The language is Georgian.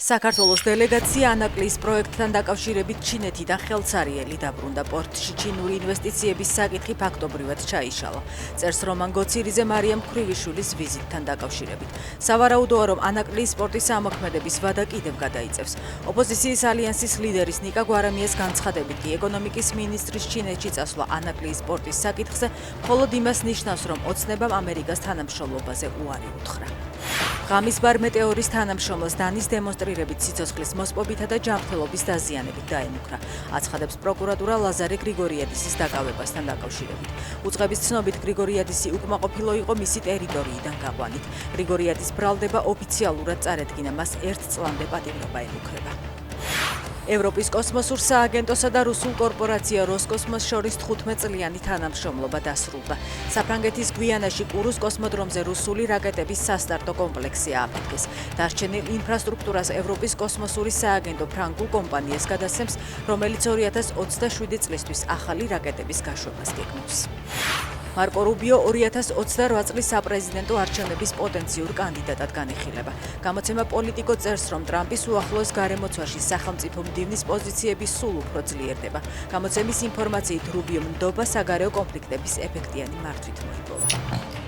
საქართველოს დელეგაცია ანაკლის პროექტთან დაკავშირებით ჩინეთიდან ხელცარიელი დაბრუნდა პორტში ჩინური ინვესტიციების საკითხი ფაქტობრივად ჩაიშალა. წერს რომან გოცირიძე მარიამ ქვრივიშვილის ვიზიტთან დაკავშირებით. სავარაუდოა, რომ ანაკლის სპორტის ამოქმედების ვადა კიდევ გადაიწევს. ოპოზიციის ალიანსის ლიდერის ნიკა გვარამიას განცხადებით კი ეკონომიკის მინისტრის ჩინეთში წასვლა ანაკლის სპორტის საკითხზე მხოლოდ იმას ნიშნავს, რომ ოცნებამ ამერიკას თანამშრომლობაზე უარი უთხრა. ღამისბარ მეტეორის თანამშრომლს დანის დემონსტრირებით სიცოცხლის მოსპობითა და ჯანმრთელობის დაზიანებით დაემუქრა. აცხადებს პროკურატურა ლაზარე გრიგორიადისის დაკავებასთან დაკავშირებით. უწყების ცნობით გრიგორიადისი უკმაყოფილო იყო მისი ტერიტორიიდან გაყვანით. გრიგორიადის ბრალდება ოფიციალურად წარედგინა, მას 1 წლამდე პატიმრობა ემუქრება. ევროპის კოსმოსურ სააგენტოსა და რუსულ კორპორაცია როსკოსმოს შორის 15 წლიანი თანამშრომლობა დასრულდა. საფრანგეთის გვიანაში კურუს კოსმოდრომზე რუსული რაკეტების სასტარტო კომპლექსი ააფეთქეს. დარჩენილ ინფრასტრუქტურას ევროპის კოსმოსური სააგენტო ფრანგულ კომპანიას გადასცემს, რომელიც 2027 წლისთვის ახალი რაკეტების გაშვებას გეგმავს. მარკო რუბიო 2028 წლის საპრეზიდენტო არჩევნების პოტენციურ კანდიდატად განიხილება. გამოცემა პოლიტიკო წერს, რომ ტრამპის უახლოეს გარემოცვაში სახელმწიფო მდივნის პოზიციები სულ უფრო ძლიერდება. გამოცემის ინფორმაციით რუბიომ ნდობა საგარეო კონფლიქტების ეფექტიანი მართვით მოიპოვა.